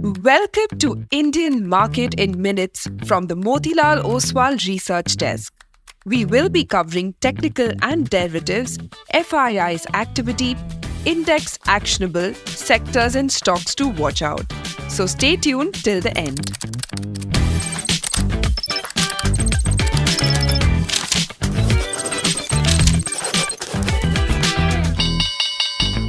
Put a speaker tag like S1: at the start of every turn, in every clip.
S1: Welcome to Indian Market in Minutes from the Motilal Oswal Research Desk. We will be covering technical and derivatives, FII's activity, index actionable, sectors and stocks to watch out. So stay tuned till the end.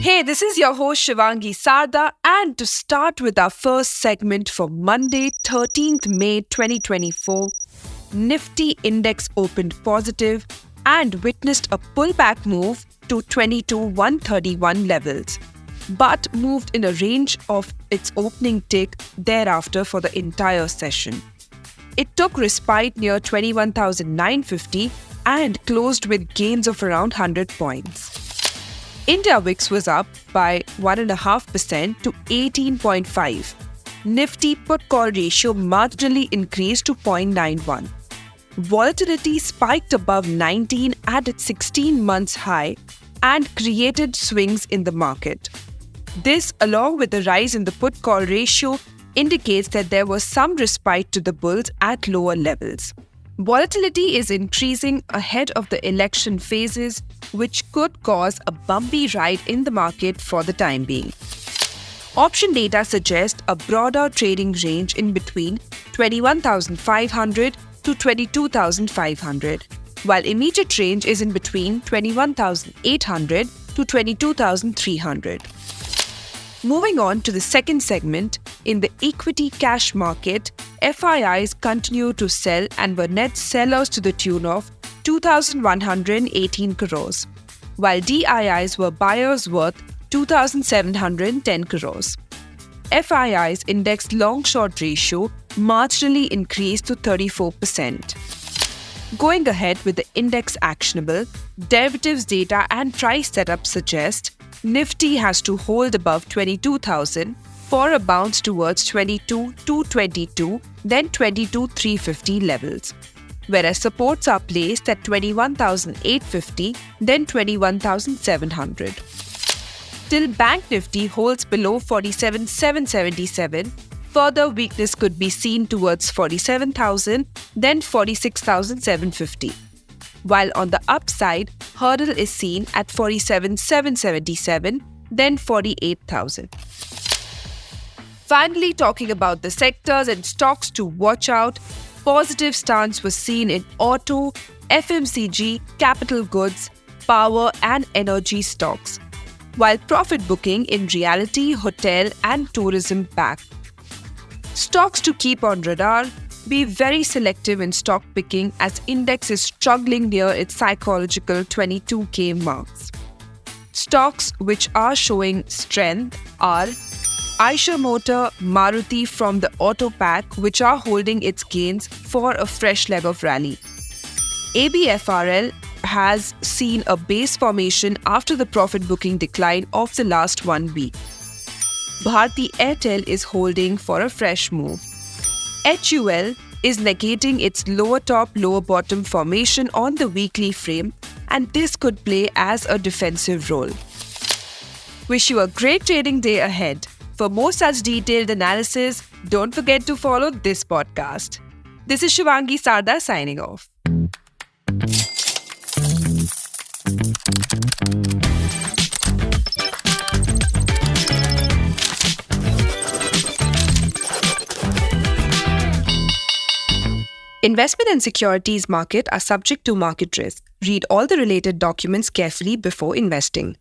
S1: Hey, this is your host Shivangi Sarda, and to start with our first segment for Monday, 13th May 2024, Nifty index opened positive and witnessed a pullback move to 22,131 levels, but moved in a range of its opening tick thereafter for the entire session. It took respite near 21,950 and closed with gains of around 100 points. India VIX was up by 1.5% to 18.5. Nifty put-call ratio marginally increased to 0.91. Volatility spiked above 19 at its 16-month high and created swings in the market. This, along with the rise in the put-call ratio, indicates that there was some respite to the bulls at lower levels. Volatility is increasing ahead of the election phases, which could cause a bumpy ride in the market for the time being. Option data suggests a broader trading range in between 21,500 to 22,500, while immediate range is in between 21,800 to 22,300. Moving on to the second segment, in the equity cash market, FIIs continue to sell and were net sellers to the tune of 2,118 crores, while DIIs were buyers worth 2,710 crores. FII's index long-short ratio marginally increased to 34%. Going ahead with the index actionable, derivatives data and price setup suggest Nifty has to hold above 22,000 for a bounce towards 22,222, then 22,350 levels, whereas supports are placed at 21,850, then 21,700. Till Bank Nifty holds below 47,777, further weakness could be seen towards 47,000, then 46,750. While on the upside, hurdle is seen at 47,777, then 48,000. Finally, talking about the sectors and stocks to watch out, positive stance was seen in auto, FMCG, capital goods, power and energy stocks, while profit booking in realty, hotel and tourism backed. Stocks to keep on radar: be very selective in stock picking as index is struggling near its psychological 22K marks. Stocks which are showing strength are Eicher Motor, Maruti from the auto pack, which are holding its gains for a fresh leg of rally. ABFRL has seen a base formation after the profit booking decline of the last 1 week. Bharti Airtel is holding for a fresh move. HUL is negating its lower top, lower bottom formation on the weekly frame, and this could play as a defensive role. Wish you a great trading day ahead. For more such detailed analysis, don't forget to follow this podcast. This is Shivangi Sarda signing off. Investment and securities market are subject to market risk. Read all the related documents carefully before investing.